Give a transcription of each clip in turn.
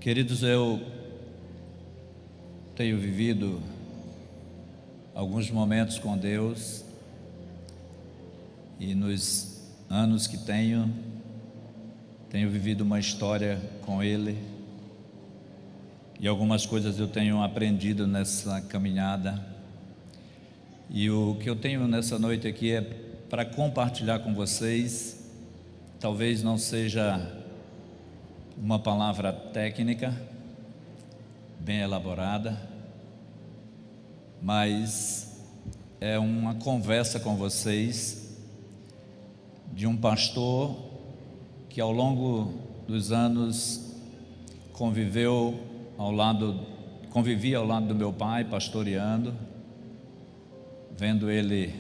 Queridos, eu tenho vivido alguns momentos com Deus e nos anos que tenho vivido uma história com Ele e algumas coisas eu tenho aprendido nessa caminhada. E o que eu tenho nessa noite aqui é para compartilhar com vocês. Talvez não seja uma palavra técnica, bem elaborada, mas é uma conversa com vocês de um pastor que ao longo dos anos convivia ao lado do meu pai, pastoreando, vendo ele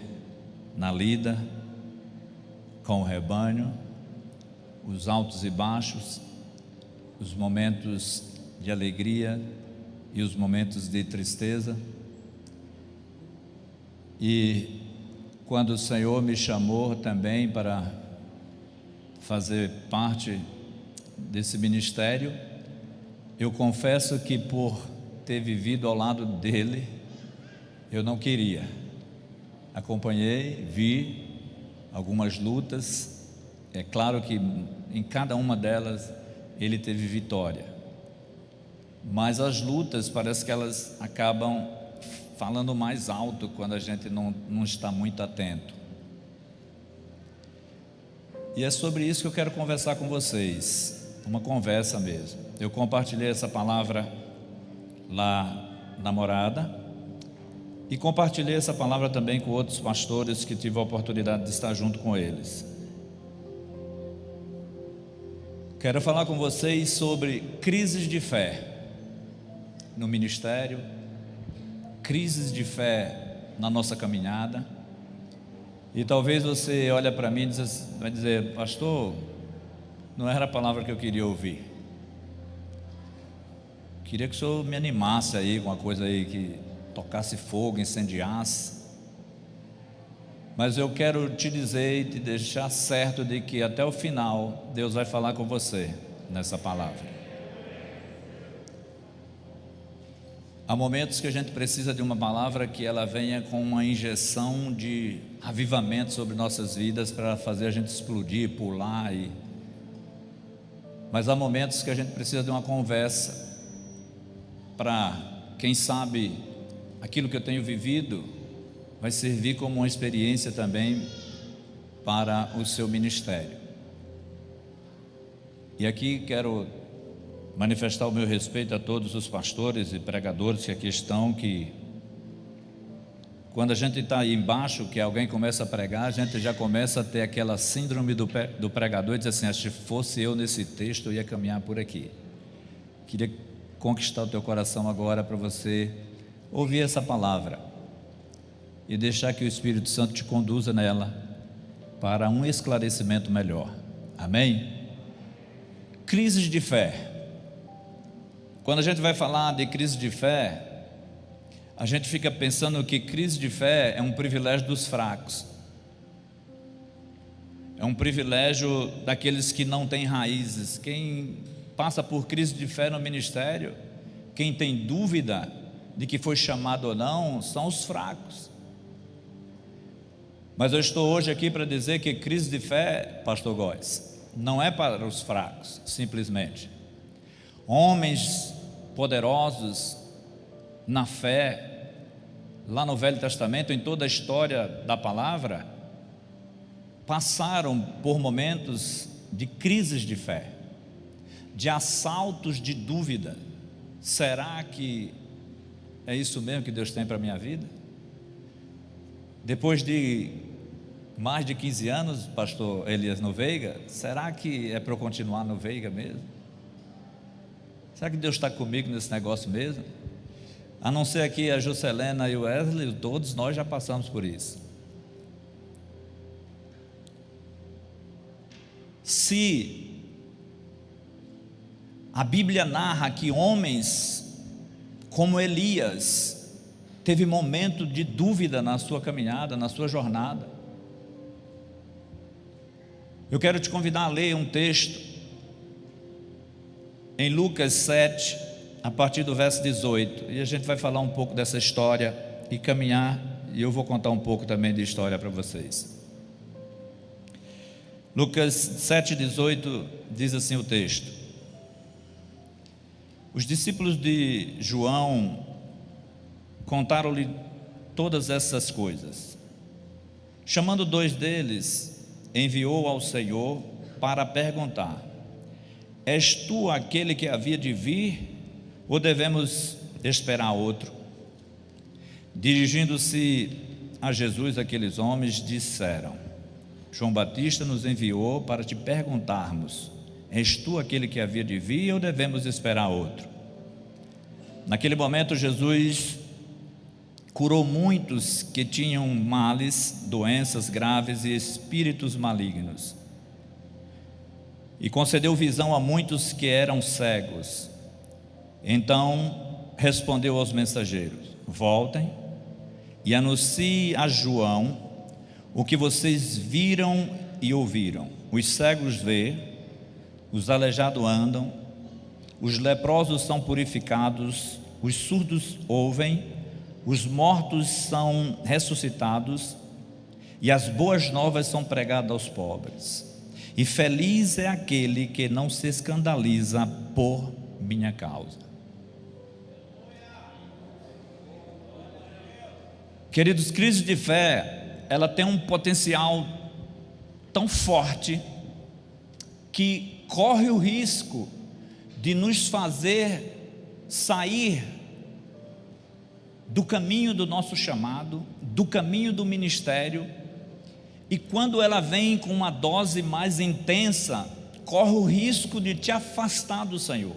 na lida, com o rebanho, os altos e baixos, os momentos de alegria e os momentos de tristeza. E quando o Senhor me chamou também para fazer parte desse ministério, eu confesso que por ter vivido ao lado dele, eu não queria. Acompanhei, vi algumas lutas. É claro que em cada uma delas ele teve vitória, mas as lutas parece que elas acabam falando mais alto quando a gente não está muito atento. E é sobre isso que eu quero conversar com vocês, uma conversa mesmo. Eu compartilhei essa palavra lá na morada e compartilhei essa palavra também com outros pastores que tive a oportunidade de estar junto com eles. Quero falar com vocês sobre crises de fé no ministério, crises de fé na nossa caminhada. E talvez você olhe para mim e vai dizer: pastor, não era a palavra que eu queria ouvir. Queria que o senhor me animasse aí com uma coisa aí que tocasse fogo, incendiasse. Mas eu quero te dizer e te deixar certo de que até o final Deus vai falar com você nessa palavra. Há momentos que a gente precisa de uma palavra que ela venha com uma injeção de avivamento sobre nossas vidas para fazer a gente explodir, pular. Mas há momentos que a gente precisa de uma conversa para, quem sabe, aquilo que eu tenho vivido vai servir como uma experiência também para o seu ministério. E aqui quero manifestar o meu respeito a todos os pastores e pregadores que aqui estão, que quando a gente está aí embaixo, que alguém começa a pregar, a gente já começa a ter aquela síndrome do pregador e diz assim: se fosse eu nesse texto eu ia caminhar por aqui. Queria conquistar o teu coração agora para você ouvir essa palavra e deixar que o Espírito Santo te conduza nela para um esclarecimento melhor. Amém? Crises de fé. Quando a gente vai falar de crise de fé, a gente fica pensando que crise de fé é um privilégio dos fracos, é um privilégio daqueles que não têm raízes. Quem passa por crise de fé no ministério, quem tem dúvida de que foi chamado ou não, são os fracos. Mas eu estou hoje aqui para dizer que crise de fé, pastor Góes, não é para os fracos, simplesmente. Homens poderosos na fé, lá no Velho Testamento, em toda a história da palavra, passaram por momentos de crises de fé, de assaltos de dúvida. Será que é isso mesmo que Deus tem para a minha vida? Depois de mais de 15 anos, pastor Elias no Veiga, será que é para eu continuar no Veiga mesmo? Será que Deus está comigo nesse negócio mesmo? A não ser aqui a Juscelena e o Wesley, todos nós já passamos por isso. Se a Bíblia narra que homens como Elias teve momento de dúvida na sua caminhada, na sua jornada, eu quero te convidar a ler um texto em Lucas 7, a partir do verso 18, e a gente vai falar um pouco dessa história e caminhar, e eu vou contar um pouco também de história para vocês. Lucas 7, 18 diz assim o texto: os discípulos de João contaram-lhe todas essas coisas. Chamando 2 deles, enviou ao Senhor para perguntar: és tu aquele que havia de vir, ou devemos esperar outro? Dirigindo-se a Jesus, aqueles homens disseram: João Batista nos enviou para te perguntarmos: és tu aquele que havia de vir, ou devemos esperar outro? Naquele momento Jesus curou muitos que tinham males, doenças graves e espíritos malignos, e concedeu visão a muitos que eram cegos. Então respondeu aos mensageiros: voltem e anunciem a João o que vocês viram e ouviram: os cegos vêem, os aleijados andam, os leprosos são purificados, os surdos ouvem, os mortos são ressuscitados, e as boas novas são pregadas aos pobres. E feliz é aquele que não se escandaliza por minha causa. Queridos, crise de fé, ela tem um potencial tão forte que corre o risco de nos fazer sair do caminho do nosso chamado, do caminho do ministério, e quando ela vem com uma dose mais intensa, corre o risco de te afastar do Senhor.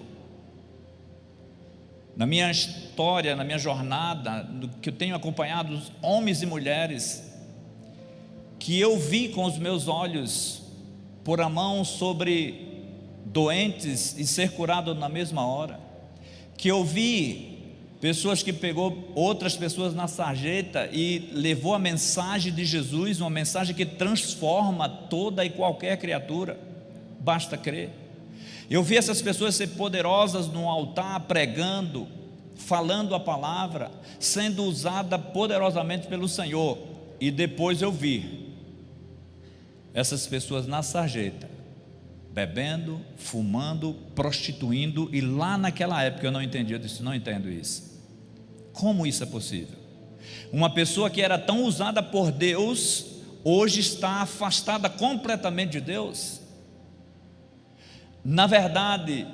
Na minha história, na minha jornada, que eu tenho acompanhado homens e mulheres, que eu vi com os meus olhos, pôr a mão sobre doentes e ser curado na mesma hora, que eu vi pessoas que pegou outras pessoas na sarjeta e levou a mensagem de Jesus, uma mensagem que transforma toda e qualquer criatura, basta crer. Eu vi essas pessoas ser poderosas no altar, pregando, falando a palavra, sendo usada poderosamente pelo Senhor, e depois eu vi essas pessoas na sarjeta, bebendo, fumando, prostituindo, e lá naquela época eu não entendi, eu disse: não entendo isso. Como isso é possível? Uma pessoa que era tão usada por Deus, hoje está afastada completamente de Deus. Na verdade,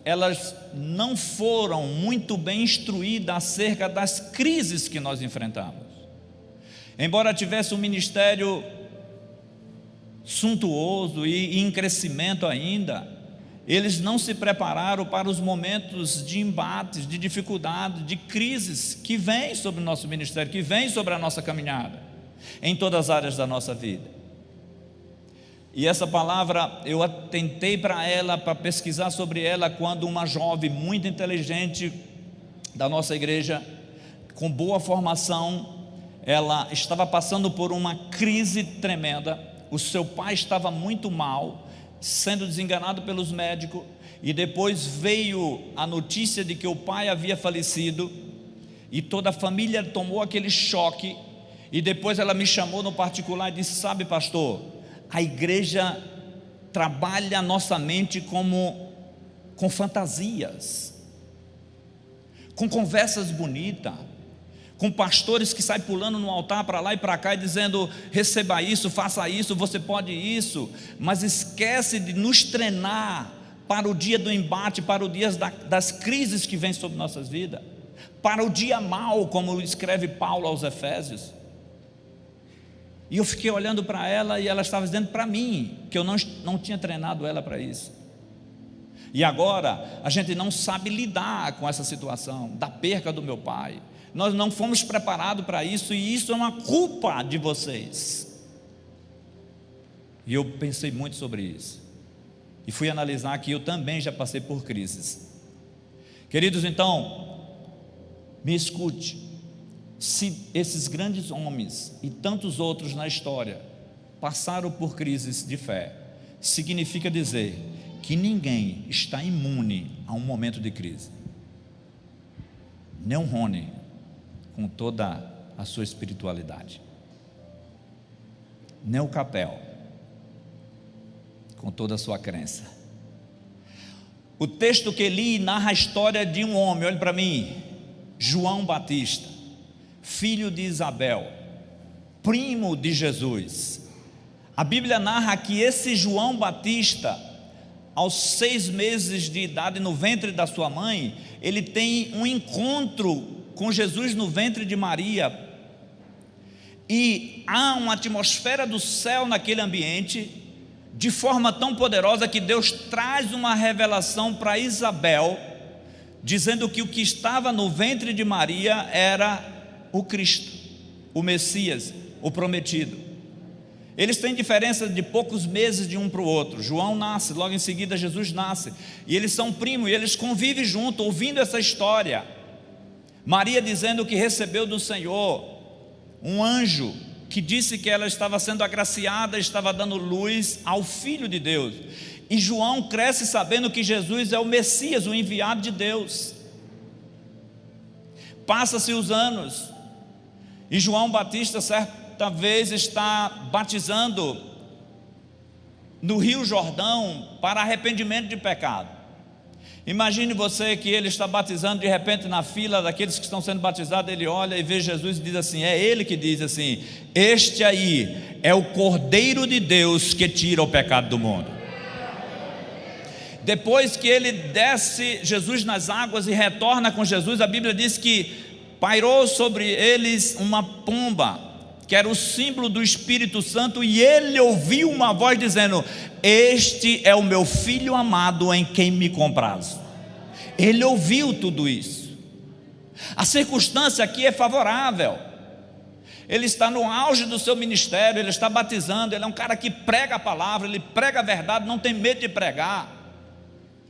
elas não foram muito bem instruídas acerca das crises que nós enfrentamos. Embora tivesse um ministério suntuoso e em crescimento ainda, eles não se prepararam para os momentos de embates, de dificuldade, de crises que vêm sobre o nosso ministério, que vêm sobre a nossa caminhada, em todas as áreas da nossa vida. E essa palavra eu atentei para pesquisar sobre ela, quando uma jovem muito inteligente da nossa igreja, com boa formação, ela estava passando por uma crise tremenda. O seu pai estava muito mal, sendo desenganado pelos médicos, e depois veio a notícia de que o pai havia falecido, e toda a família tomou aquele choque. E depois ela me chamou no particular e disse: sabe, pastor, a igreja trabalha a nossa mente com fantasias, com conversas bonitas, com pastores que saem pulando no altar para lá e para cá e dizendo: receba isso, faça isso, você pode isso, mas esquece de nos treinar para o dia do embate, para o dia das crises que vêm sobre nossas vidas, para o dia mau, como escreve Paulo aos Efésios. E eu fiquei olhando para ela, e ela estava dizendo para mim que eu não tinha treinado ela para isso. E agora a gente não sabe lidar com essa situação da perca do meu pai. Nós não fomos preparados para isso, e isso é uma culpa de vocês. E eu pensei muito sobre isso, e fui analisar que eu também já passei por crises. Queridos, então, me escute. Se esses grandes homens e tantos outros na história passaram por crises de fé, significa dizer que ninguém está imune a um momento de crise. Nem o Rony, com toda a sua espiritualidade. Nem o Capel, com toda a sua crença. O texto que li narra a história de um homem, olhe para mim, João Batista, filho de Isabel, primo de Jesus. A Bíblia narra que esse João Batista, aos 6 meses de idade no ventre da sua mãe, ele tem um encontro com Jesus no ventre de Maria, e há uma atmosfera do céu naquele ambiente, de forma tão poderosa que Deus traz uma revelação para Isabel, dizendo que o que estava no ventre de Maria era o Cristo, o Messias, o prometido. Eles têm diferença de poucos meses de um para o outro. João nasce, logo em seguida Jesus nasce, e eles são primos, e eles convivem juntos, ouvindo essa história. Maria dizendo que recebeu do Senhor um anjo, que disse que ela estava sendo agraciada, estava dando luz ao Filho de Deus. E João cresce sabendo que Jesus é o Messias, o enviado de Deus. Passa-se os anos, e João Batista certa vez está batizando no Rio Jordão para arrependimento de pecado. Imagine você que ele está batizando, de repente na fila daqueles que estão sendo batizados, ele olha e vê Jesus e diz assim, é ele que diz assim, este aí é o Cordeiro de Deus que tira o pecado do mundo. Depois que ele desce Jesus nas águas e retorna com Jesus, a Bíblia diz que pairou sobre eles uma pomba, que era o símbolo do Espírito Santo, e ele ouviu uma voz dizendo, este é o meu filho amado em quem me comprazo. Ele ouviu tudo isso. A circunstância aqui é favorável. Ele está no auge do seu ministério, ele está batizando, ele é um cara que prega a palavra, ele prega a verdade, não tem medo de pregar.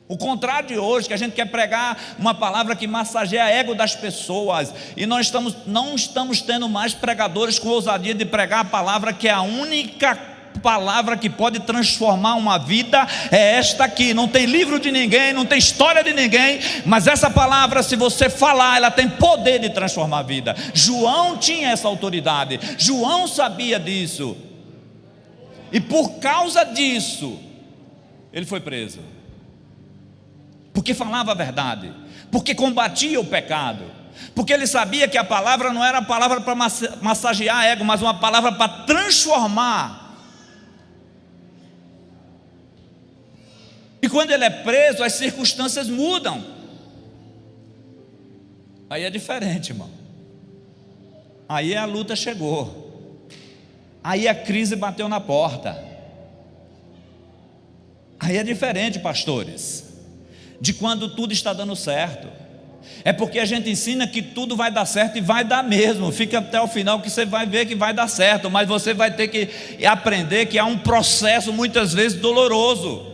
O contrário de hoje, que a gente quer pregar uma palavra que massageia o ego das pessoas, e não estamos tendo mais pregadores com ousadia de pregar a palavra, que é a única palavra que pode transformar uma vida, é esta aqui. Não tem livro de ninguém, não tem história de ninguém, mas essa palavra, se você falar, ela tem poder de transformar a vida. João tinha essa autoridade, João sabia disso, e por causa disso ele foi preso, porque falava a verdade, porque combatia o pecado, porque ele sabia que a palavra não era uma palavra para massagear ego, mas uma palavra para transformar. E quando ele é preso, as circunstâncias mudam. Aí é diferente, irmão. Aí a luta chegou, aí a crise bateu na porta. Aí é diferente, pastores, de quando tudo está dando certo. É porque a gente ensina que tudo vai dar certo, e vai dar mesmo. Fica até o final que você vai ver que vai dar certo, mas você vai ter que aprender que há um processo muitas vezes doloroso.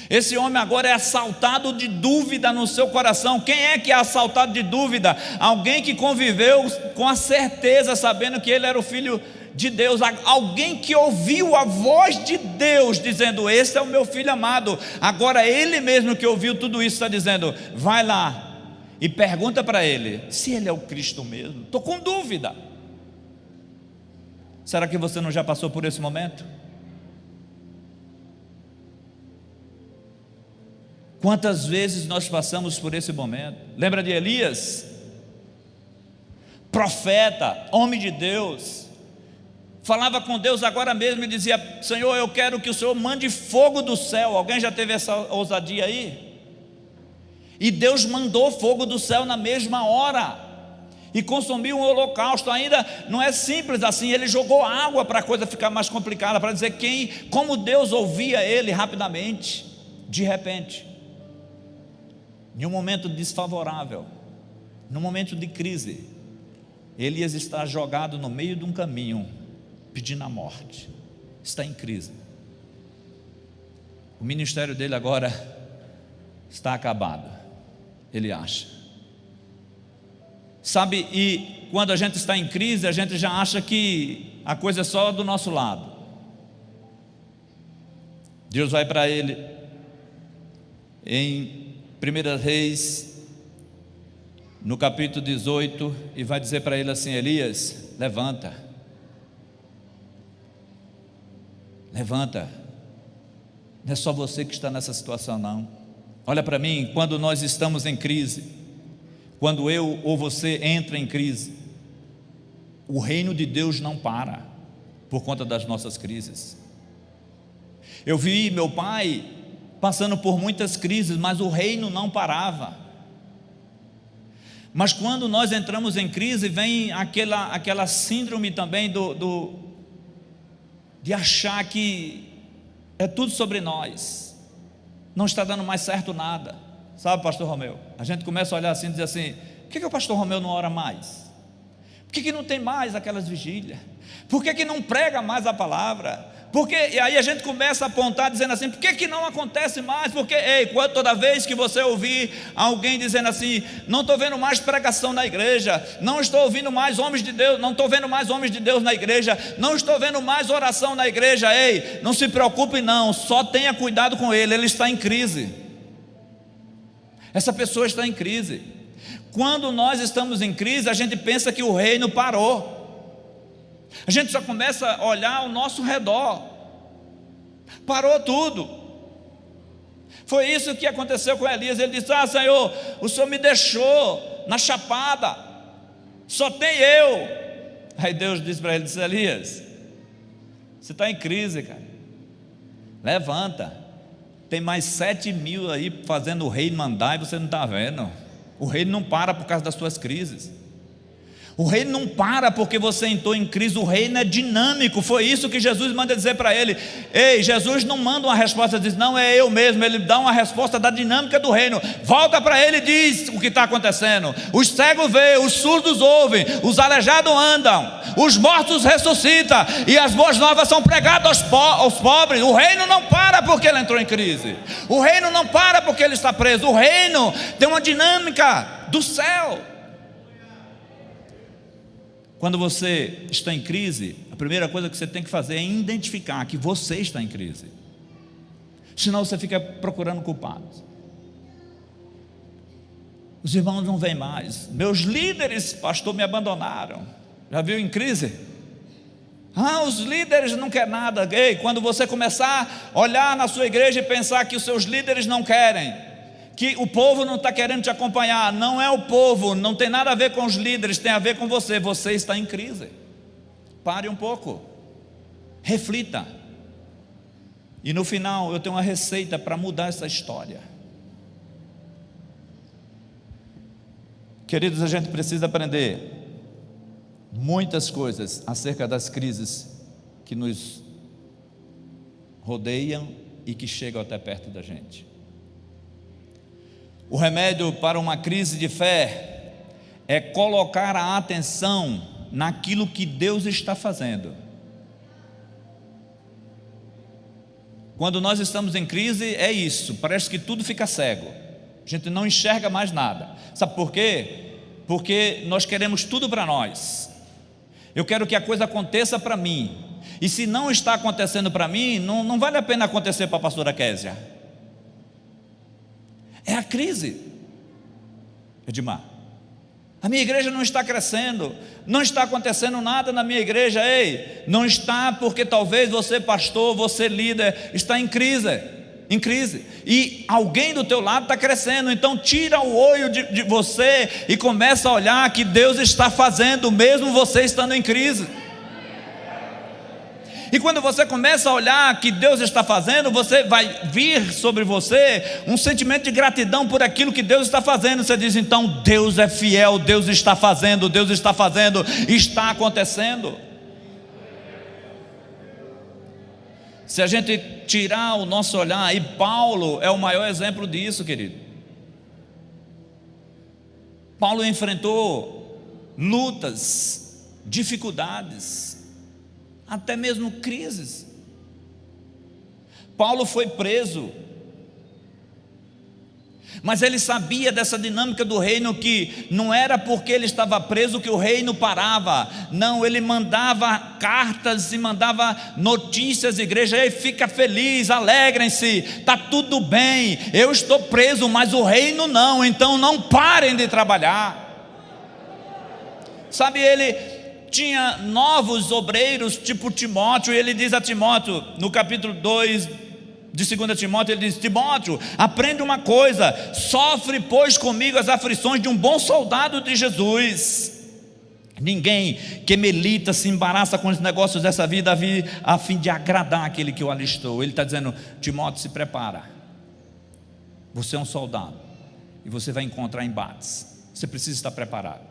Esse homem agora é assaltado de dúvida no seu coração. Quem é que é assaltado de dúvida? Alguém que conviveu com a certeza, sabendo que ele era o Filho de Deus, alguém que ouviu a voz de Deus dizendo, esse é o meu filho amado. Agora ele mesmo que ouviu tudo isso está dizendo, vai lá e pergunta para ele se ele é o Cristo mesmo. Estou com dúvida. Será que você não já passou por esse momento? Quantas vezes nós passamos por esse momento? Lembra de Elias? Profeta, homem de Deus, falava com Deus agora mesmo e dizia, Senhor, eu quero que o Senhor mande fogo do céu. Alguém já teve essa ousadia aí? E Deus mandou fogo do céu na mesma hora, e consumiu um holocausto. Ainda não é simples assim, ele jogou água para a coisa ficar mais complicada, para dizer como Deus ouvia ele rapidamente. De repente, em um momento desfavorável, num momento de crise, Elias está jogado no meio de um caminho, pedindo a morte, está em crise. O ministério dele agora está acabado, ele acha. Sabe, e quando a gente está em crise, a gente já acha que a coisa é só do nosso lado. Deus vai para ele em 1 Reis, no capítulo 18, e vai dizer para ele assim: Elias, levanta, levanta, não é só você que está nessa situação não. Olha para mim, quando nós estamos em crise, quando eu ou você entra em crise, o reino de Deus não para por conta das nossas crises. Eu vi meu pai passando por muitas crises, mas o reino não parava. Mas quando nós entramos em crise, vem aquela síndrome também de achar que é tudo sobre nós, não está dando mais certo nada, sabe, pastor Romeu? A gente começa a olhar assim e dizer assim: por que o pastor Romeu não ora mais? Por que não tem mais aquelas vigílias? Por que não prega mais a palavra? E aí a gente começa a apontar dizendo assim: por que não acontece mais? Porque, toda vez que você ouvir alguém dizendo assim: não estou vendo mais pregação na igreja, não estou ouvindo mais homens de Deus, não estou vendo mais homens de Deus na igreja, não estou vendo mais oração na igreja, não se preocupe não, só tenha cuidado com ele está em crise. Essa pessoa está em crise. Quando nós estamos em crise, a gente pensa que o reino parou. A gente só começa a olhar ao nosso redor. Parou tudo. Foi isso que aconteceu com Elias. Ele disse: Senhor, o Senhor me deixou na chapada, só tem eu. Aí Deus disse para ele, Elias, você está em crise, cara, levanta, tem mais 7.000 aí fazendo o rei mandar e você não está vendo. O reino não para por causa das suas crises. O reino não para porque você entrou em crise. O reino é dinâmico. Foi isso que Jesus manda dizer para ele. Jesus não manda uma resposta, diz: não, é eu mesmo. Ele dá uma resposta da dinâmica do reino. Volta para ele e diz o que está acontecendo. Os cegos veem, os surdos ouvem, os aleijados andam, os mortos ressuscitam, e as boas novas são pregadas aos pobres. O reino não para porque ele entrou em crise. O reino não para porque ele está preso. O reino tem uma dinâmica do céu. Quando você está em crise, a primeira coisa que você tem que fazer é identificar que você está em crise. Senão você fica procurando culpados. Os irmãos não vêm mais. Meus líderes, pastor, me abandonaram. Já viu em crise? Os líderes não querem nada. Quando você começar a olhar na sua igreja e pensar que os seus líderes não querem, que o povo não está querendo te acompanhar, não é o povo, não tem nada a ver com os líderes, tem a ver com você. Você está em crise. Pare um pouco, reflita, e no final eu tenho uma receita para mudar essa história. Queridos, a gente precisa aprender muitas coisas acerca das crises que nos rodeiam e que chegam até perto da gente. O remédio para uma crise de fé é colocar a atenção naquilo que Deus está fazendo. Quando nós estamos em crise, é isso, parece que tudo fica cego, a gente não enxerga mais nada. Sabe por quê? Porque nós queremos tudo para nós. Eu quero que a coisa aconteça para mim, e se não está acontecendo para mim, não vale a pena acontecer para a pastora Késia. É a crise. Edmar, a minha igreja não está crescendo, não está acontecendo nada na minha igreja. Não está porque talvez você, pastor, você líder, está em crise, e alguém do teu lado está crescendo. Então tira o olho de você e começa a olhar que Deus está fazendo, mesmo você estando em crise. E quando você começa a olhar que Deus está fazendo, você vai vir sobre você um sentimento de gratidão por aquilo que Deus está fazendo. Você diz: então Deus é fiel, Deus está fazendo, está acontecendo. Se a gente tirar o nosso olhar, e Paulo é o maior exemplo disso, querido. Paulo enfrentou lutas, dificuldades, até mesmo crises. Paulo foi preso. Mas ele sabia dessa dinâmica do reino, que não era porque ele estava preso que o reino parava. Não, ele mandava cartas e mandava notícias à igreja: ei, fica feliz, alegrem-se, está tudo bem, eu estou preso, mas o reino não, então não parem de trabalhar. Sabe, ele tinha novos obreiros, tipo Timóteo, e ele diz a Timóteo, no capítulo 2 de 2 Timóteo, ele diz: Timóteo, aprende uma coisa, sofre pois comigo as aflições de um bom soldado de Jesus. Ninguém que milita se embaraça com os negócios dessa vida a fim de agradar aquele que o alistou. Ele está dizendo: Timóteo, se prepara, você é um soldado e você vai encontrar embates, você precisa estar preparado.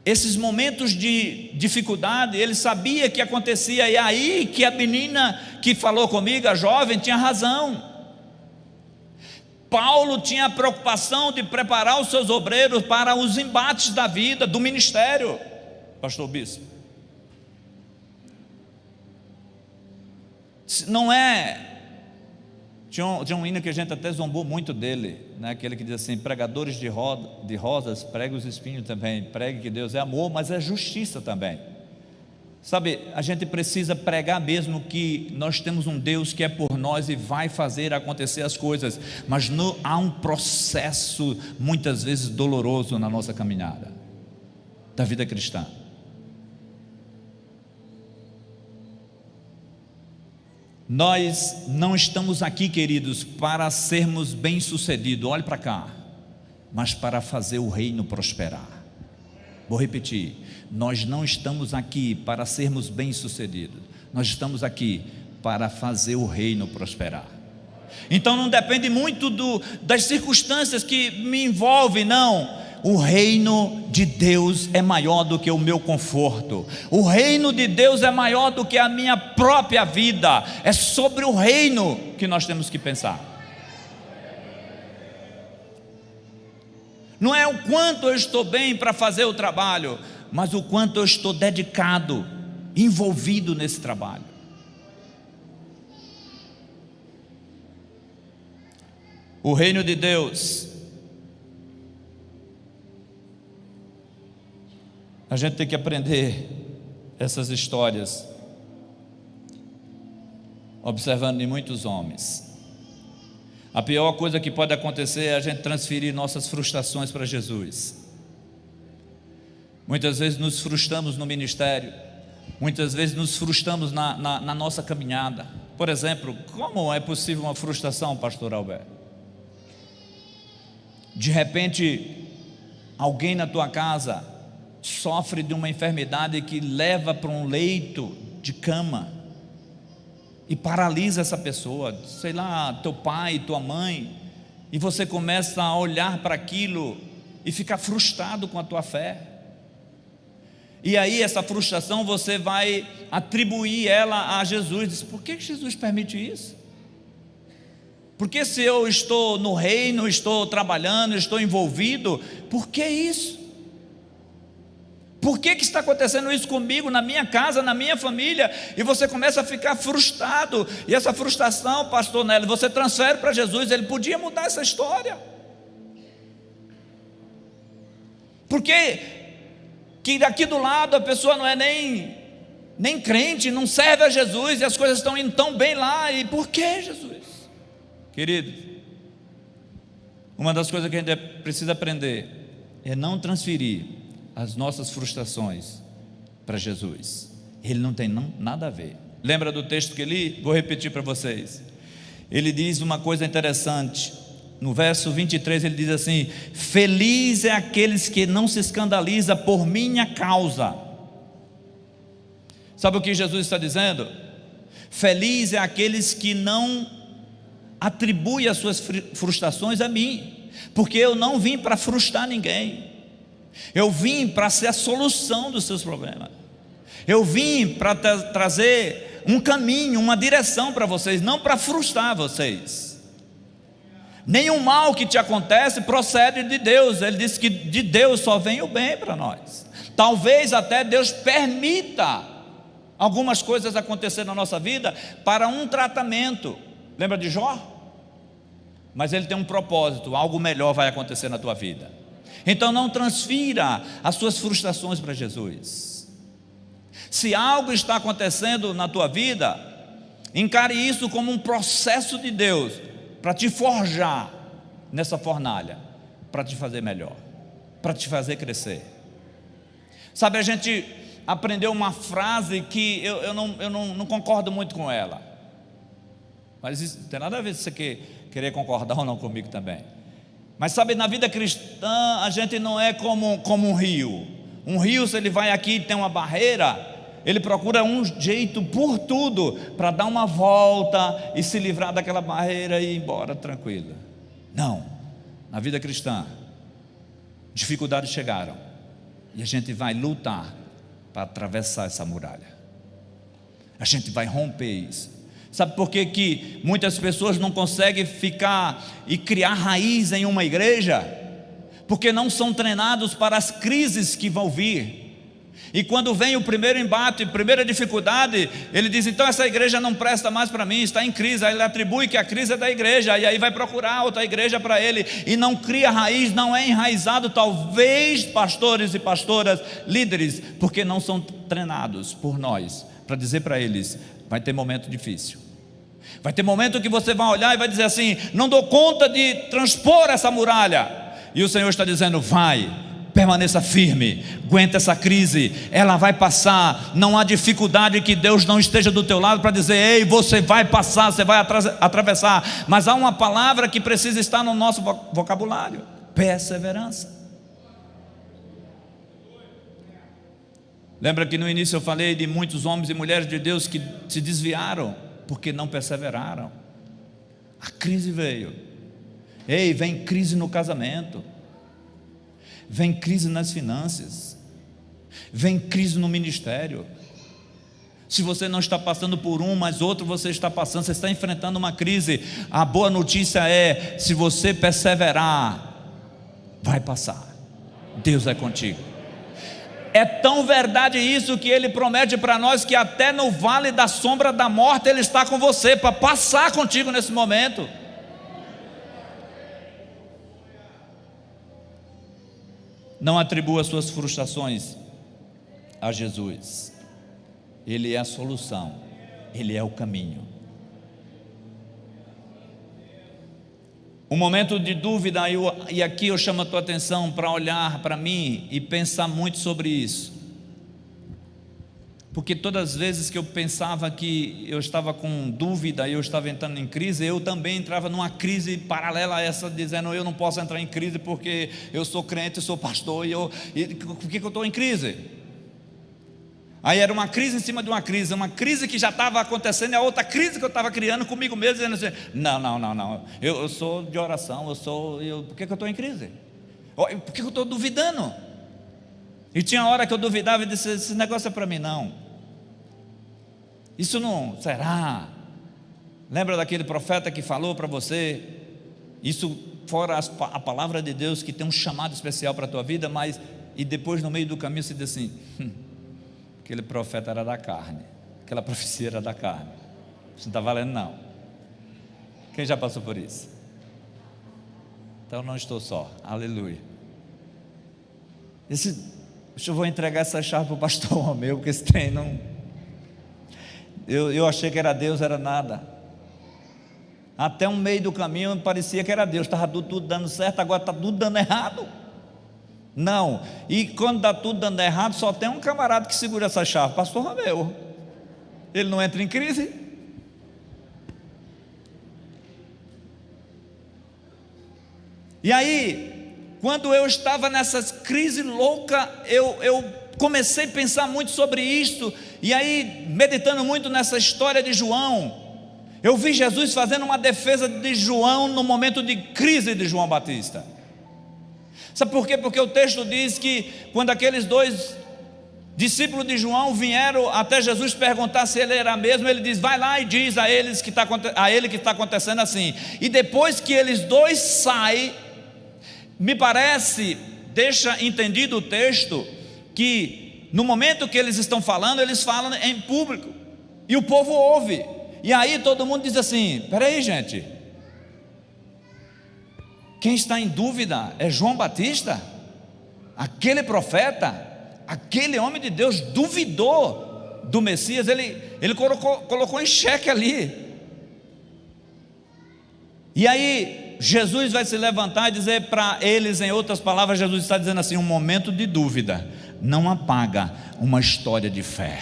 Esses momentos de dificuldade, ele sabia que acontecia, e aí que a menina que falou comigo, a jovem, tinha razão. Paulo tinha a preocupação de preparar os seus obreiros para os embates da vida, do ministério. Pastor Bispo, não é... Tinha um hino que a gente até zombou muito dele, né? Aquele que diz assim: pregadores de rosas, pregue os espinhos também, pregue que Deus é amor, mas é justiça também. Sabe, a gente precisa pregar mesmo que nós temos um Deus que é por nós e vai fazer acontecer as coisas, mas há um processo muitas vezes doloroso na nossa caminhada da vida cristã. Nós não estamos aqui, queridos, para sermos bem-sucedidos, olhe para cá, mas para fazer o reino prosperar. Vou repetir: nós não estamos aqui para sermos bem-sucedidos, nós estamos aqui para fazer o reino prosperar. Então não depende muito das circunstâncias que me envolvem, não. O reino de Deus é maior do que o meu conforto, o reino de Deus é maior do que a minha própria vida. É sobre o reino que nós temos que pensar. Não é o quanto eu estou bem para fazer o trabalho, mas o quanto eu estou dedicado, envolvido nesse trabalho. O reino de Deus, a gente tem que aprender essas histórias observando em muitos homens. A pior coisa que pode acontecer é a gente transferir nossas frustrações para Jesus. Muitas vezes nos frustramos no ministério, muitas vezes nos frustramos na nossa caminhada. Por exemplo, como é possível uma frustração, pastor Alberto? De repente, alguém na tua casa sofre de uma enfermidade que leva para um leito de cama e paralisa essa pessoa, sei lá, teu pai, tua mãe, e você começa a olhar para aquilo e ficar frustrado com a tua fé. E aí essa frustração você vai atribuir ela a Jesus. Diz: por que Jesus permite isso? Porque se eu estou no reino, estou trabalhando, estou envolvido, por que isso? Por que está acontecendo isso comigo, na minha casa, na minha família? E você começa a ficar frustrado, e essa frustração, pastor Nélio, você transfere para Jesus. Ele podia mudar essa história. Porque que daqui do lado a pessoa não é nem crente, não serve a Jesus, e as coisas estão indo tão bem lá, e por que Jesus? Querido, uma das coisas que a gente precisa aprender é não transferir as nossas frustrações para Jesus. Ele não tem nada a ver. Lembra do texto que li? Vou repetir para vocês. Ele diz uma coisa interessante. No verso 23 ele diz assim: feliz é aqueles que não se escandaliza por minha causa. Sabe o que Jesus está dizendo? Feliz é aqueles que não atribuem as suas frustrações a mim, porque eu não vim para frustrar ninguém. Eu vim para ser a solução dos seus problemas. Eu vim para trazer um caminho, uma direção para vocês, não para frustrar vocês. Nenhum mal que te acontece procede de Deus. Ele disse que de Deus só vem o bem para nós. Talvez até Deus permita algumas coisas acontecer na nossa vida para um tratamento. Lembra de Jó? mas ele tem um propósito, algo melhor vai acontecer na tua vida. Então não transfira as suas frustrações para Jesus. Se algo está acontecendo na tua vida, encare isso como um processo de Deus para te forjar nessa fornalha, para te fazer melhor, para te fazer crescer. Sabe, a gente aprendeu uma frase que eu não concordo muito com ela, mas isso não tem nada a ver se você querer concordar ou não comigo também. Mas sabe, na vida cristã a gente não é como um rio. Um rio, se ele vai aqui e tem uma barreira, ele procura um jeito por tudo para dar uma volta e se livrar daquela barreira e ir embora tranquilo. Não, na vida cristã dificuldades chegaram e a gente vai lutar para atravessar essa muralha. A gente vai romper isso. Sabe por que muitas pessoas não conseguem ficar e criar raiz em uma igreja? Porque não são treinados para as crises que vão vir. E quando vem o primeiro embate, a primeira dificuldade, ele diz: então essa igreja não presta mais para mim, está em crise. Aí ele atribui que a crise é da igreja, e aí vai procurar outra igreja para ele, e não cria raiz, não é enraizado. Talvez pastores e pastoras, líderes, porque não são treinados por nós, para dizer para eles: vai ter momento difícil, vai ter momento que você vai olhar e vai dizer assim: não dou conta de transpor essa muralha. E o Senhor está dizendo: vai, permaneça firme, aguenta essa crise, ela vai passar. Não há dificuldade que Deus não esteja do teu lado para dizer: ei, você vai passar, você vai atravessar. Mas há uma palavra que precisa estar no nosso vocabulário: perseverança. Lembra que no início eu falei de muitos homens e mulheres de Deus que se desviaram porque não perseveraram. A crise veio. Ei, vem crise no casamento, vem crise nas finanças, vem crise no ministério. Se você não está passando por um, mas outro você está passando, você está enfrentando uma crise. A boa notícia é: se você perseverar, vai passar. Deus é contigo. É tão verdade isso que Ele promete para nós que até no vale da sombra da morte Ele está com você, para passar contigo nesse momento. Não atribua suas frustrações a Jesus. Ele é a solução, Ele é o caminho. Um momento de dúvida, e aqui eu chamo a tua atenção para olhar para mim e pensar muito sobre isso. Porque todas as vezes que eu pensava que eu estava com dúvida e eu estava entrando em crise, eu também entrava numa crise paralela a essa, dizendo: eu não posso entrar em crise porque eu sou crente, eu sou pastor, e por que eu estou em crise? Aí era uma crise em cima de uma crise que já estava acontecendo, e a outra crise que eu estava criando comigo mesmo, dizendo assim: não, eu sou de oração, por que eu estou em crise? Por que eu estou duvidando? E tinha hora que eu duvidava e disse: esse negócio é para mim não, isso não, será? Lembra daquele profeta que falou para você? Isso fora a palavra de Deus que tem um chamado especial para a tua vida, mas, e depois no meio do caminho você diz assim: aquele profeta era da carne, aquela profecia era da carne, isso não está valendo não. Quem já passou por isso? Então não estou só, aleluia. Eu vou entregar essa chave para o pastor meu, porque esse trem não... Eu achei que era Deus, era nada. Até um meio do caminho parecia que era Deus, estava tudo dando certo, agora está tudo dando errado. Não, e quando está tudo dando errado, só tem um camarada que segura essa chave: pastor Romeu. Ele não entra em crise. E aí, quando eu estava nessas crises loucas, eu comecei a pensar muito sobre isto. E aí, meditando muito nessa história de João, eu vi Jesus fazendo uma defesa de João no momento de crise de João Batista. Sabe por quê? Porque o texto diz que quando aqueles dois discípulos de João vieram até Jesus perguntar se ele era mesmo, ele diz: vai lá e diz a ele que está acontecendo assim. E depois que eles dois saem, me parece, deixa entendido o texto, que no momento que eles estão falando, eles falam em público, e o povo ouve. E aí todo mundo diz assim: peraí gente, Quem está em dúvida é João Batista, aquele profeta, aquele homem de Deus duvidou do Messias, ele colocou em xeque ali. E aí Jesus vai se levantar e dizer para eles, em outras palavras, Jesus está dizendo assim: um momento de dúvida não apaga uma história de fé.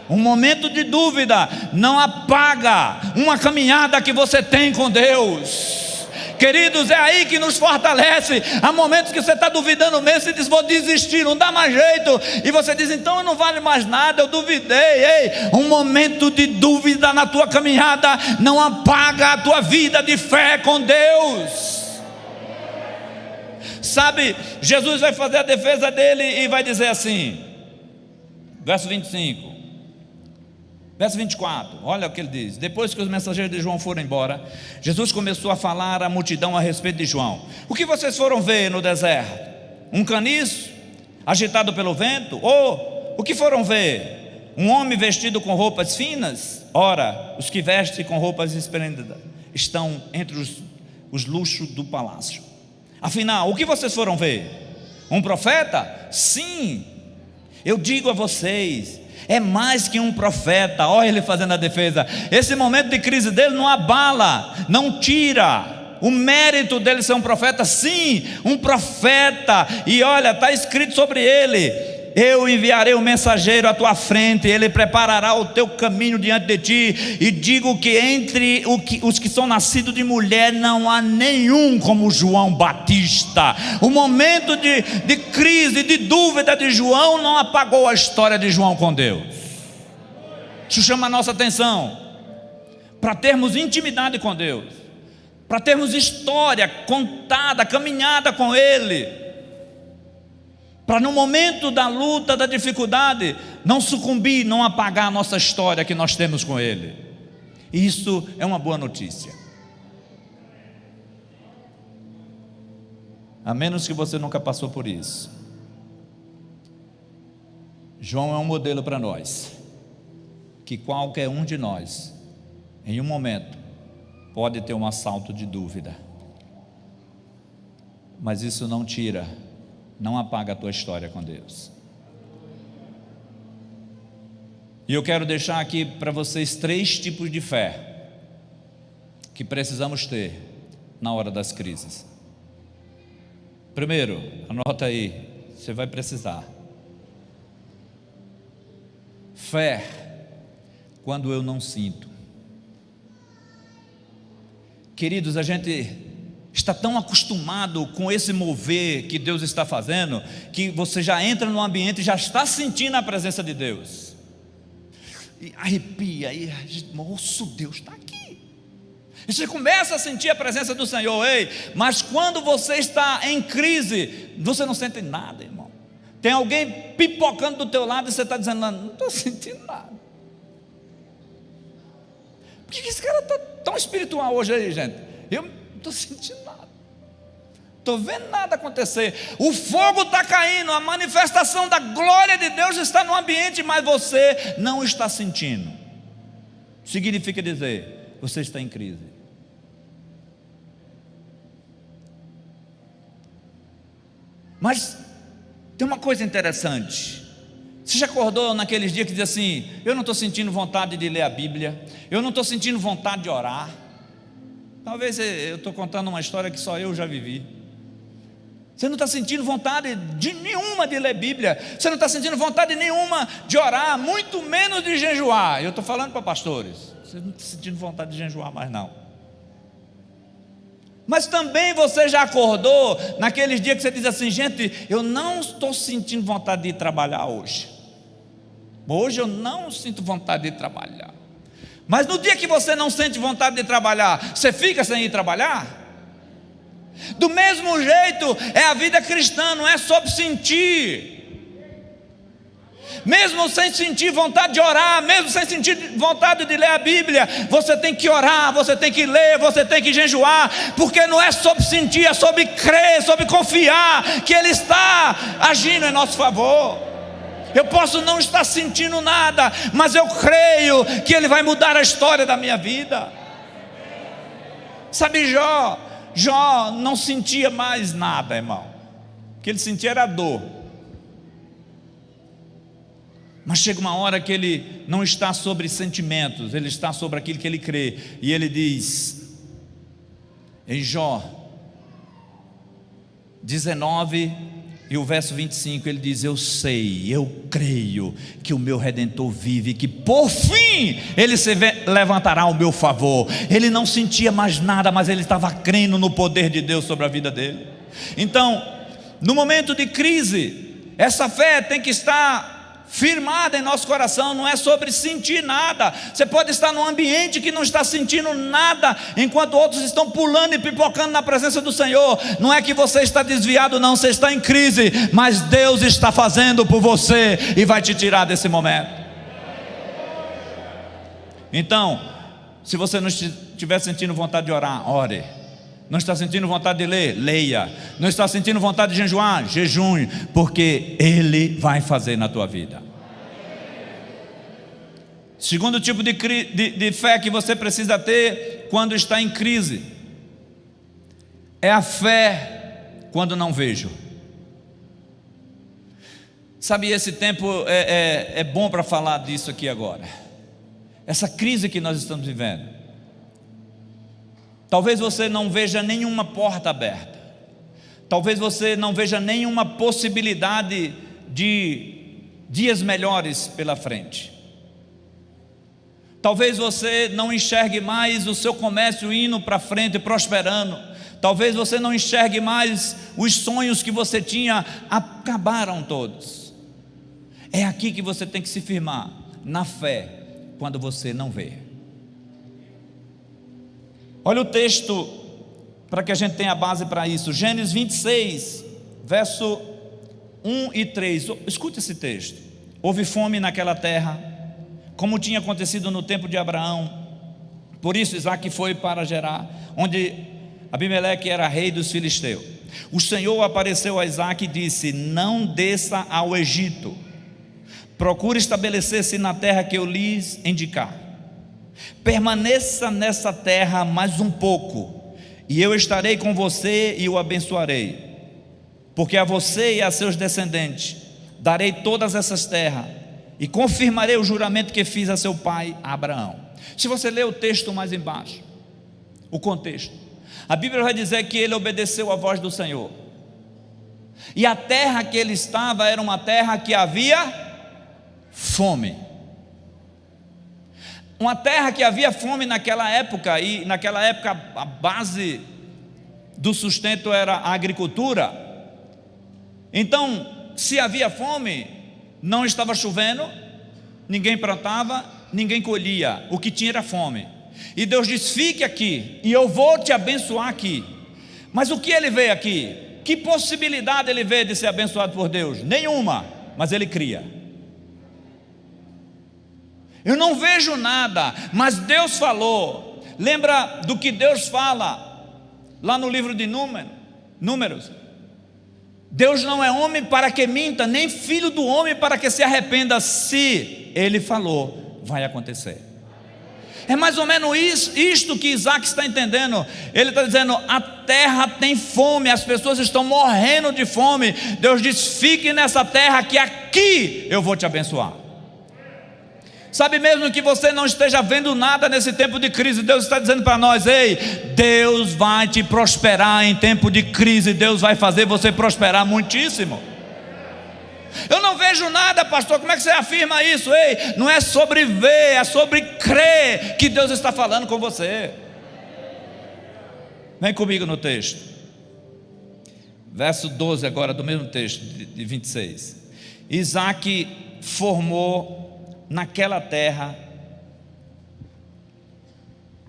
Um momento de dúvida não apaga uma caminhada que você tem com Deus. Queridos, é aí que nos fortalece. Há momentos que você está duvidando mesmo, você diz: vou desistir, não dá mais jeito. E você diz: então eu não vale mais nada, eu duvidei. Ei, um momento de dúvida na tua caminhada não apaga a tua vida de fé com Deus. Sabe, Jesus vai fazer a defesa dele e vai dizer assim, verso 25. Verso 24, olha o que ele diz: depois que os mensageiros de João foram embora, Jesus começou a falar à multidão a respeito de João. O que vocês foram ver no deserto? Um caniço agitado pelo vento? Ou o que foram ver? Um homem vestido com roupas finas? Ora, os que vestem com roupas esplêndidas estão entre os luxos do palácio. Afinal, o que vocês foram ver? Um profeta? Sim, eu digo a vocês, é mais que um profeta. Olha ele fazendo a defesa. Esse momento de crise dele não abala, não tira o mérito dele ser um profeta. Sim, um profeta. E olha, está escrito sobre ele: eu enviarei um mensageiro à tua frente, ele preparará o teu caminho diante de ti. E digo que entre os que são nascidos de mulher não há nenhum como João Batista. O momento de crise, de dúvida de João não apagou a história de João com Deus. Isso chama a nossa atenção, para termos intimidade com Deus, para termos história contada, caminhada com Ele, para no momento da luta, da dificuldade, não sucumbir, não apagar a nossa história que nós temos com Ele. E isso é uma boa notícia. A menos que você nunca passou por isso. João é um modelo para nós, que qualquer um de nós, em um momento, pode ter um assalto de dúvida. Mas isso não tira, não apaga a tua história com Deus. E eu quero deixar aqui para vocês 3 tipos de fé que precisamos ter na hora das crises. Primeiro, anota aí, você vai precisar. Fé quando eu não sinto. Queridos, a gente está tão acostumado com esse mover que Deus está fazendo, que você já entra no ambiente e já está sentindo a presença de Deus, e arrepia, e moço, Deus está aqui, e você começa a sentir a presença do Senhor. Ei, mas quando você está em crise, você não sente nada, irmão. Tem alguém pipocando do teu lado e você está dizendo: não estou sentindo nada. Por que esse cara está tão espiritual hoje aí, gente? Eu não estou sentindo nada, estou vendo nada acontecer. O fogo está caindo, a manifestação da glória de Deus está no ambiente, mas você não está sentindo. Significa dizer, você está em crise. Mas tem uma coisa interessante. Você já acordou naqueles dias que diz assim: eu não estou sentindo vontade de ler a Bíblia, eu não estou sentindo vontade de orar. Talvez eu estou contando uma história que só eu já vivi. Você não está sentindo vontade nenhuma de ler Bíblia, você não está sentindo vontade nenhuma de orar, muito menos de jejuar. Eu estou falando para pastores, você não está sentindo vontade de jejuar mais não. Mas também você já acordou naqueles dias que você diz assim: gente, eu não estou sentindo vontade de ir trabalhar hoje. Hoje eu não sinto vontade de trabalhar. Mas no dia que você não sente vontade de trabalhar, você fica sem ir trabalhar? Do mesmo jeito é a vida cristã, não é sobre sentir. Mesmo sem sentir vontade de orar, mesmo sem sentir vontade de ler a Bíblia, você tem que orar, você tem que ler, você tem que jejuar, porque não é sobre sentir, é sobre crer, sobre confiar que Ele está agindo em nosso favor. Eu posso não estar sentindo nada, mas eu creio que Ele vai mudar a história da minha vida. Sabe, Jó não sentia mais nada, irmão. O que ele sentia era dor. Mas chega uma hora que ele não está sobre sentimentos, ele está sobre aquilo que ele crê. E ele diz, em Jó 19 e o verso 25, ele diz: eu sei, eu creio que o meu Redentor vive, que por fim ele se levantará ao meu favor. Ele não sentia mais nada, mas ele estava crendo no poder de Deus sobre a vida dele. Então, no momento de crise, essa fé tem que estar firmada em nosso coração. Não é sobre sentir nada. Você pode estar num ambiente que não está sentindo nada, enquanto outros estão pulando e pipocando na presença do Senhor. Não é que você está desviado, não, você está em crise, mas Deus está fazendo por você e vai te tirar desse momento. Então, se você não estiver sentindo vontade de orar, ore. Não está sentindo vontade de ler? Leia. Não está sentindo vontade de jejuar? Jejune, porque Ele vai fazer na tua vida. Segundo tipo de fé que você precisa ter quando está em crise, é a fé quando não vejo. Sabe, esse tempo é bom para falar disso aqui agora. Essa crise que nós estamos vivendo. Talvez você não veja nenhuma porta aberta. Talvez você não veja nenhuma possibilidade de dias melhores pela frente. Talvez você não enxergue mais o seu comércio indo para frente, prosperando. Talvez você não enxergue mais os sonhos que você tinha, acabaram todos. É aqui que você tem que se firmar, na fé, quando você não vê. Olha o texto, para que a gente tenha base para isso. Gênesis 26, verso 1 e 3. Escute esse texto. Houve fome naquela terra, como tinha acontecido no tempo de Abraão. Por isso Isaque foi para Gerar, onde Abimeleque era rei dos filisteus. O Senhor apareceu a Isaque e disse: não desça ao Egito, procure estabelecer-se na terra que eu lhes indicar. Permaneça nessa terra mais um pouco, e eu estarei com você e o abençoarei, porque a você e a seus descendentes darei todas essas terras, e confirmarei o juramento que fiz a seu pai Abraão. Se você ler o texto mais embaixo, o contexto, a Bíblia vai dizer que ele obedeceu à voz do Senhor, e a terra que ele estava era uma terra que havia fome. Uma terra que havia fome naquela época, e naquela época a base do sustento era a agricultura. Então, se havia fome, não estava chovendo, ninguém plantava, ninguém colhia, o que tinha era fome. E Deus diz: fique aqui, e eu vou te abençoar aqui. Mas o que ele vê aqui? Que possibilidade ele vê de ser abençoado por Deus? Nenhuma, mas ele cria. Eu não vejo nada, mas Deus falou. Lembra do que Deus fala lá no livro de Números? Deus não é homem para que minta, nem filho do homem para que se arrependa. Se Ele falou, vai acontecer. É mais ou menos isto que Isaque está entendendo. Ele está dizendo: a terra tem fome, as pessoas estão morrendo de fome. Deus diz: fique nessa terra, que aqui eu vou te abençoar. Sabe, mesmo que você não esteja vendo nada nesse tempo de crise, Deus está dizendo para nós: ei, Deus vai te prosperar em tempo de crise. Deus vai fazer você prosperar muitíssimo. Eu não vejo nada, pastor, como é que você afirma isso? Ei, não é sobre ver, é sobre crer que Deus está falando com você. Vem comigo no texto, verso 12 agora do mesmo texto de 26. Isaque formou naquela terra,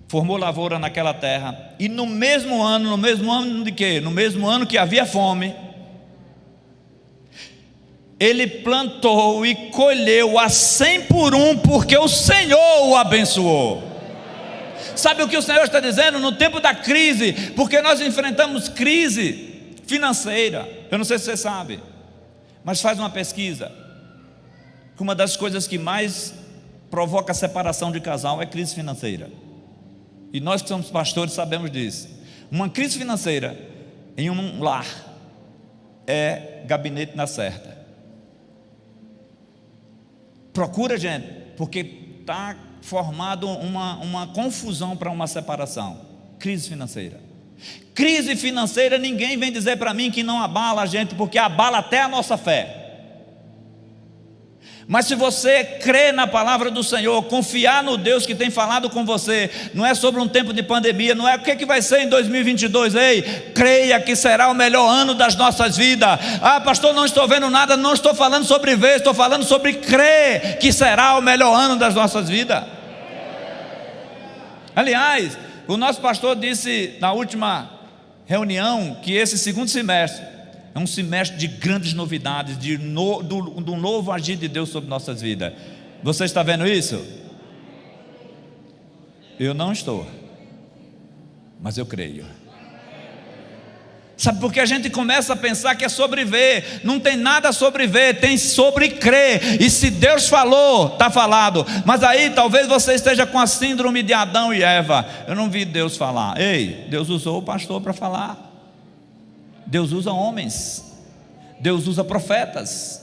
formou lavoura naquela terra, e no mesmo ano de quê? No mesmo ano que havia fome, ele plantou e colheu a 100 por 1, porque o Senhor o abençoou. Sabe o que o Senhor está dizendo? No tempo da crise, porque nós enfrentamos crise financeira, eu não sei se você sabe, mas faz uma pesquisa, que uma das coisas que mais provoca separação de casal é crise financeira. e nós que somos pastores sabemos disso. Uma crise financeira em um lar é gabinete na certa. Procura, gente, porque está formado uma confusão para uma separação. Crise financeira. Crise financeira, ninguém vem dizer para mim que não abala a gente, porque abala até a nossa fé. Mas se você crer na palavra do Senhor, confiar no Deus que tem falado com você, não é sobre um tempo de pandemia, não é o que vai ser em 2022, ei, creia que será o melhor ano das nossas vidas. Ah, pastor, não estou vendo nada, não estou falando sobre ver, estou falando sobre crer que será o melhor ano das nossas vidas. Aliás, o nosso pastor disse na última reunião que esse segundo semestre é um semestre de grandes novidades, do novo agir de Deus sobre nossas vidas. Você está vendo isso? Eu não estou, mas eu creio. Sabe por que a gente começa a pensar que é sobre ver? Não tem nada sobre ver, tem sobre crer. E se Deus falou, está falado. Mas aí talvez você esteja com a síndrome de Adão e Eva. Eu não vi Deus falar. Ei, Deus usou o pastor para falar. Deus usa homens, Deus usa profetas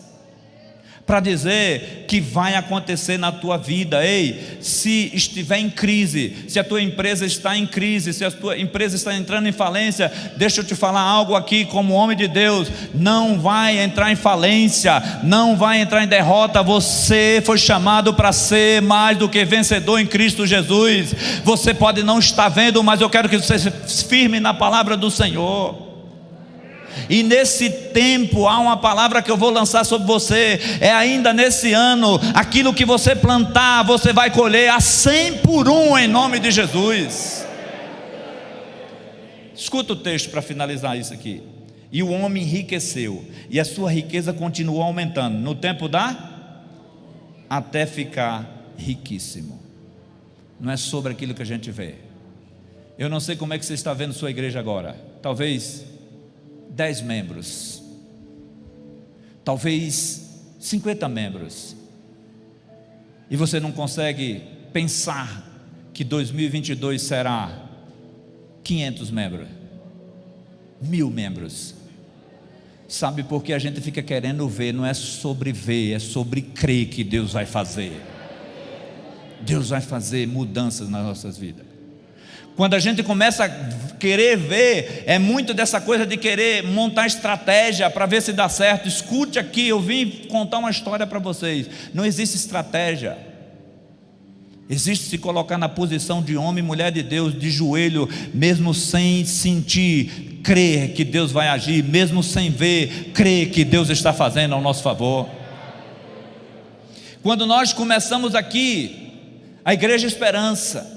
para dizer que vai acontecer na tua vida. Ei, se estiver em crise, se a tua empresa está em crise, se a tua empresa está entrando em falência, deixa eu te falar algo aqui como homem de Deus, não vai entrar em falência, não vai entrar em derrota. Você foi chamado para ser mais do que vencedor em Cristo Jesus. Você pode não estar vendo, mas eu quero que você se firme na palavra do Senhor. E nesse tempo há uma palavra que eu vou lançar sobre você. É ainda nesse ano, aquilo que você plantar, você vai colher a 100 por 1 em nome de Jesus. Escuta o texto para finalizar isso aqui. E o homem enriqueceu, e a sua riqueza continuou aumentando no tempo até ficar riquíssimo. Não é sobre aquilo que a gente vê. Eu não sei como é que você está vendo sua igreja agora. Talvez 10 membros, talvez 50 membros, e você não consegue pensar que 2022 será 500 membros, 1000 membros. Sabe por que a gente fica querendo ver? Não é sobre ver, é sobre crer que Deus vai fazer. Deus vai fazer mudanças nas nossas vidas. Quando a gente começa a querer ver, é muito dessa coisa de querer montar estratégia para ver se dá certo. Escute aqui, eu vim contar uma história para vocês. Não existe estratégia. Existe se colocar na posição de homem e mulher de Deus, de joelho, mesmo sem sentir, crer que Deus vai agir, mesmo sem ver, crer que Deus está fazendo ao nosso favor. Quando nós começamos aqui, a Igreja Esperança,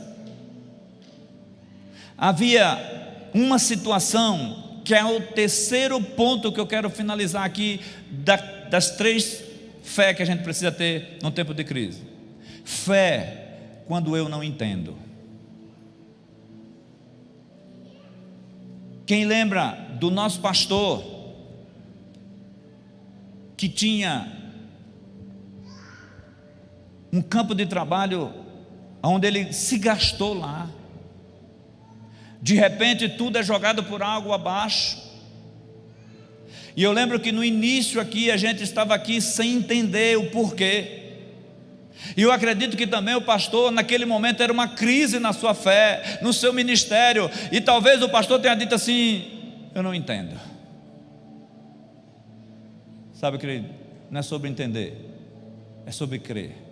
havia uma situação que é o terceiro ponto que eu quero finalizar aqui, das 3 fé que a gente precisa ter no tempo de crise. Fé quando eu não entendo. Quem lembra do nosso pastor que tinha um campo de trabalho onde ele se gastou lá? De repente tudo é jogado por água abaixo. E eu lembro que no início aqui a gente estava aqui sem entender o porquê. E eu acredito que também o pastor naquele momento era uma crise na sua fé, no seu ministério. E talvez o pastor tenha dito assim: eu não entendo. Sabe, querido, não é sobre entender, é sobre crer.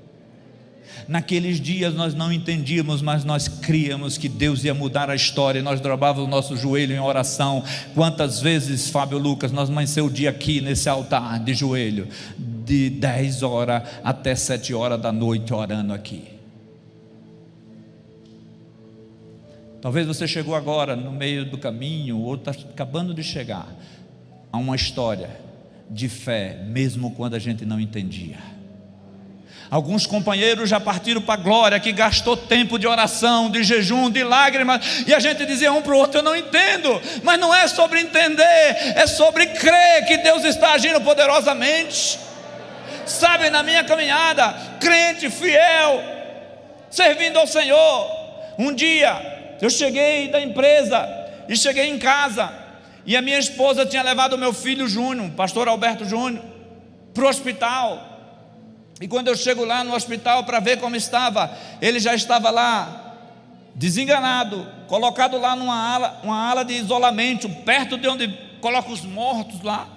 Naqueles dias nós não entendíamos, mas nós críamos que Deus ia mudar a história. Nós dobrávamos o nosso joelho em oração. Quantas vezes, Fábio Lucas, nós amanheceu o dia aqui nesse altar de joelho, de 10 horas até 7 horas da noite orando aqui. Talvez você chegou agora no meio do caminho, ou está acabando de chegar a uma história de fé, mesmo quando a gente não entendia. Alguns companheiros já partiram para a glória, que gastou tempo de oração, de jejum, de lágrimas, e a gente dizia um para o outro: eu não entendo. Mas não é sobre entender, é sobre crer que Deus está agindo poderosamente. Sabe, na minha caminhada, crente, fiel, servindo ao Senhor, um dia eu cheguei da empresa e cheguei em casa, e a minha esposa tinha levado o meu filho Júnior, pastor Alberto Júnior, para o hospital. E quando eu chego lá no hospital para ver como estava, ele já estava lá, desenganado, colocado lá uma ala de isolamento, perto de onde coloca os mortos lá.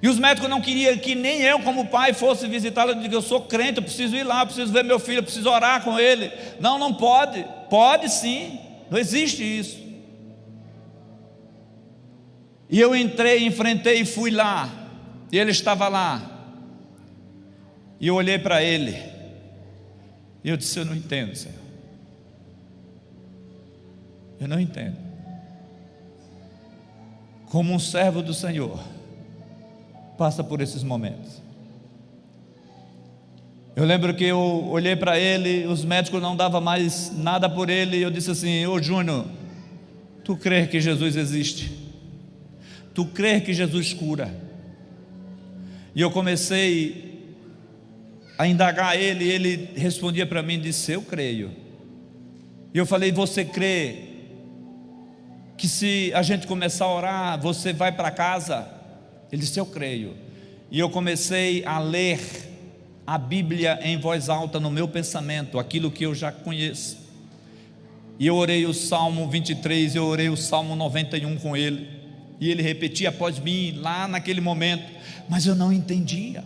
E os médicos não queriam que nem eu, como pai, fosse visitá-lo. Eu digo, eu sou crente, eu preciso ir lá, eu preciso ver meu filho, eu preciso orar com ele. Não, não pode. Pode sim, não existe isso. E eu entrei, enfrentei e fui lá, e ele estava lá. E eu olhei para ele, e eu disse, eu não entendo, Senhor. Eu não entendo. Como um servo do Senhor passa por esses momentos. Eu lembro que eu olhei para ele, os médicos não davam mais nada por ele, e eu disse assim, ô Júnior, tu crês que Jesus existe? Tu crês que Jesus cura? E eu comecei a indagar ele, e ele respondia para mim, disse, eu creio. E eu falei, você crê que se a gente começar a orar, você vai para casa? Ele disse, eu creio. E eu comecei a ler a Bíblia em voz alta no meu pensamento, aquilo que eu já conheço. E eu orei o Salmo 23, eu orei o Salmo 91 com ele, e ele repetia após mim, lá naquele momento, mas eu não entendia.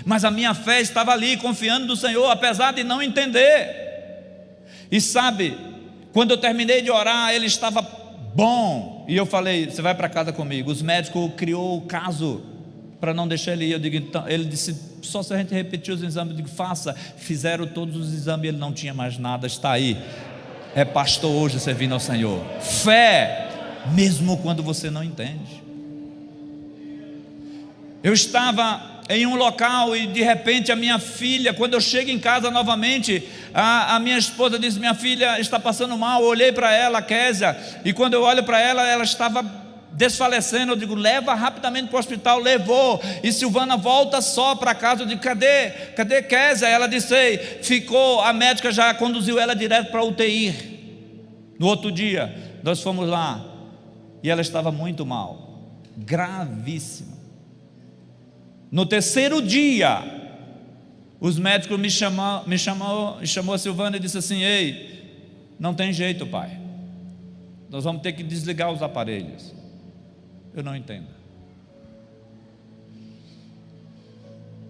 Mas a minha fé estava ali, confiando no Senhor, apesar de não entender. E sabe, quando eu terminei de orar, ele estava bom, e eu falei, você vai para casa comigo. Os médicos criou o caso para não deixar ele ir. Eu digo, então, ele disse, só se a gente repetir os exames. Eu digo, faça. Fizeram todos os exames, ele não tinha mais nada, está aí, é pastor hoje servindo ao Senhor. Fé, mesmo quando você não entende. Eu estava em um local e de repente a minha filha, quando eu chego em casa novamente, a minha esposa disse, minha filha está passando mal. Eu olhei para ela, a Késia, e quando eu olho para ela, ela estava desfalecendo. Eu digo, leva rapidamente para o hospital. Levou, e Silvana volta só para casa. Eu digo, cadê Késia? Ela disse, ei, ficou, a médica já conduziu ela direto para a UTI. No outro dia, nós fomos lá, e ela estava muito mal, gravíssima. No terceiro dia, os médicos me chamou a Silvana e disse assim, ei, não tem jeito, pai, nós vamos ter que desligar os aparelhos. Eu não entendo.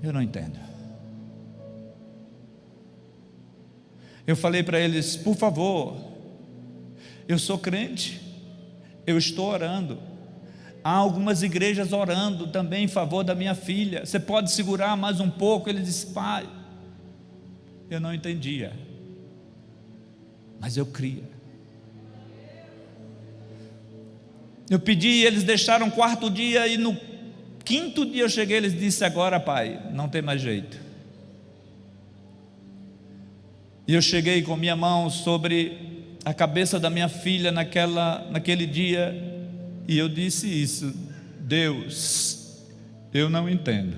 Eu não entendo. Eu falei para eles, por favor, eu sou crente, eu estou orando. Há algumas igrejas orando também em favor da minha filha. Você pode segurar mais um pouco? Ele disse, pai, eu não entendia, mas eu cria. Eu pedi e eles deixaram o quarto dia, e no quinto dia eu cheguei, eles disseram, agora pai, não tem mais jeito. E eu cheguei com minha mão sobre a cabeça da minha filha naquele dia, e eu disse isso, Deus, eu não entendo.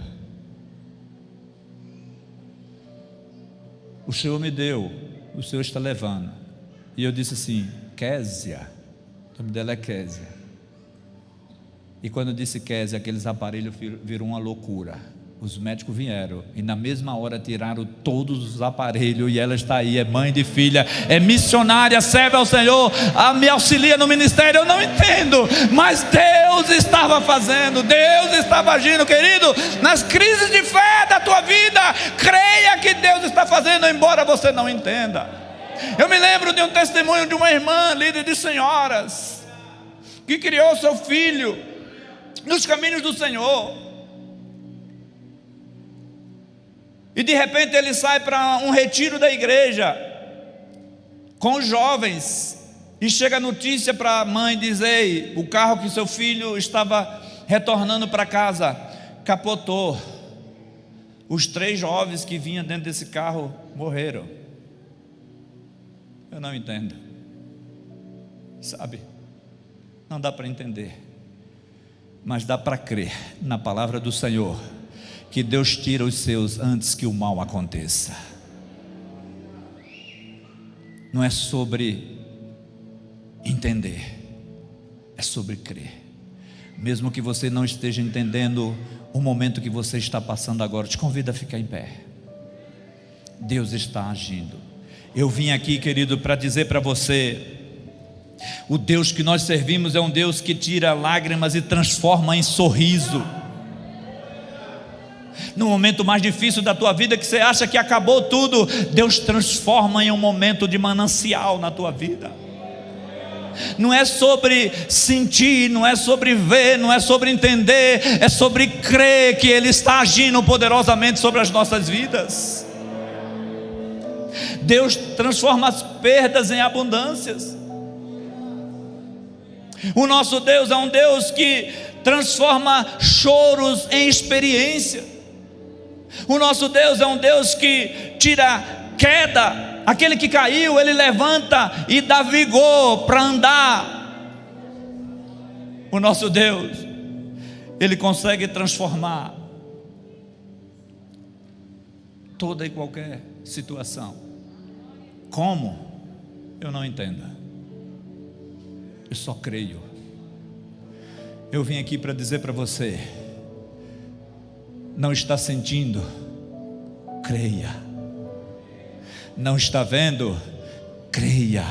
O Senhor me deu, o Senhor está levando. E eu disse assim, Késia, o nome dela é Késia. E quando eu disse Késia, aqueles aparelhos viram uma loucura. Os médicos vieram e na mesma hora tiraram todos os aparelhos, e ela está aí, é mãe de filha, é missionária, serve ao Senhor, me auxilia no ministério. Eu não entendo, mas Deus estava fazendo, Deus estava agindo, querido. Nas crises de fé da tua vida, creia que Deus está fazendo, embora você não entenda. Eu me lembro de um testemunho de uma irmã, líder de senhoras, que criou seu filho nos caminhos do Senhor. E de repente ele sai para um retiro da igreja com os jovens, e chega a notícia para a mãe, diz, ei, o carro que seu filho estava retornando para casa capotou. Os 3 jovens que vinham dentro desse carro morreram. Eu não entendo, sabe, não dá para entender, mas dá para crer na palavra do Senhor, que Deus tira os seus antes que o mal aconteça. não é sobre entender, é sobre crer. Mesmo que você não esteja entendendo o momento que você está passando agora, te convido a ficar em pé. Deus está agindo. Eu vim aqui, querido, para dizer para você: o Deus que nós servimos é um Deus que tira lágrimas e transforma em sorriso. No momento mais difícil da tua vida, que você acha que acabou tudo, Deus transforma em um momento de manancial na tua vida. Não é sobre sentir, não é sobre ver, não é sobre entender, é sobre crer que Ele está agindo poderosamente sobre as nossas vidas. Deus transforma as perdas em abundâncias. O nosso Deus é um Deus que transforma choros em experiência. O nosso Deus é um Deus que tira queda. Aquele que caiu, Ele levanta e dá vigor para andar. O nosso Deus, Ele consegue transformar toda e qualquer situação. Como? Eu não entendo. Eu só creio. Eu vim aqui para dizer para você: não está sentindo? Creia. Não está vendo? Creia.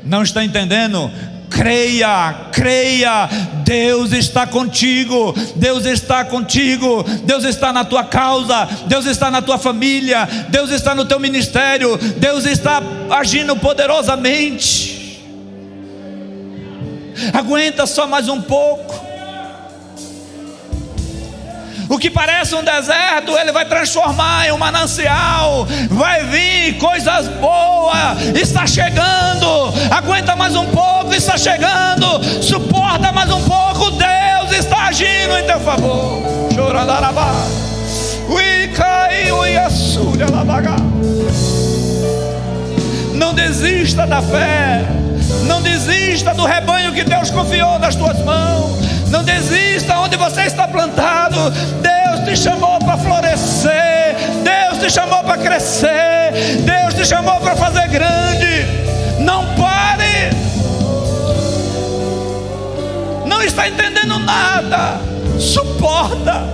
Não está entendendo? Creia, creia. Deus está contigo, Deus está contigo, Deus está na tua causa, Deus está na tua família, Deus está no teu ministério, Deus está agindo poderosamente. Aguenta só mais um pouco. O que parece um deserto, Ele vai transformar em um manancial. Vai vir coisas boas. Está chegando. Aguenta mais um pouco, está chegando. Suporta mais um pouco. Deus está agindo em teu favor. Não desista da fé. Não desista do rebanho que Deus confiou nas tuas mãos. Não desista onde você está plantado. Deus te chamou para florescer. Deus te chamou para crescer. Deus te chamou para fazer grande. Não pare. Não está entendendo nada. Suporta.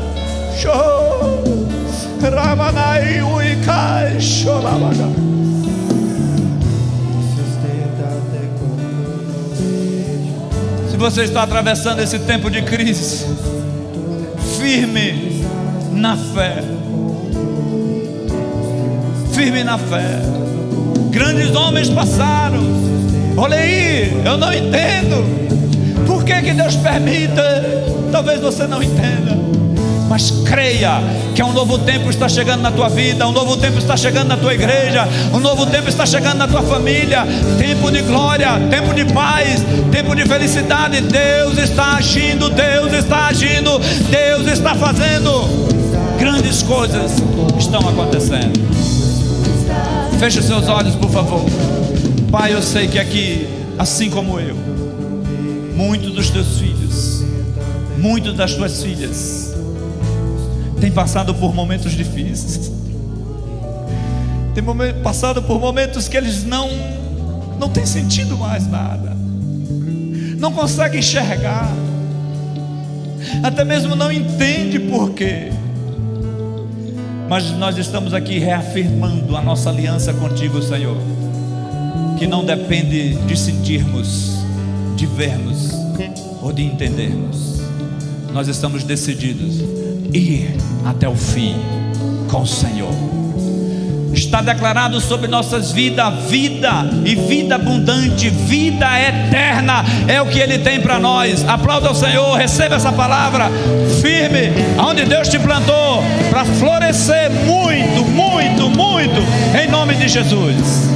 Se você está atravessando esse tempo de crise, firme na fé. Firme na fé. Grandes homens passaram. Olha aí, eu não entendo. Por que Deus permite? Talvez você não entenda. Mas creia que um novo tempo está chegando na tua vida, um novo tempo está chegando na tua igreja, um novo tempo está chegando na tua família. Tempo de glória, tempo de paz, tempo de felicidade. Deus está agindo, Deus está agindo, Deus está fazendo. Grandes coisas estão acontecendo. Feche os seus olhos, por favor. Pai, eu sei que aqui, assim como eu, muitos dos teus filhos, muitas das tuas filhas tem passado por momentos difíceis, tem passado por momentos que eles não têm sentido mais nada, não conseguem enxergar, até mesmo não entende por quê. Mas nós estamos aqui reafirmando a nossa aliança contigo, Senhor, que não depende de sentirmos, de vermos ou de entendermos. Nós estamos decididos ir até o fim com o Senhor. Está declarado sobre nossas vidas vida e vida abundante, vida eterna é o que Ele tem para nós. Aplauda o Senhor, receba essa palavra firme, aonde Deus te plantou, para florescer muito, muito, muito, em nome de Jesus.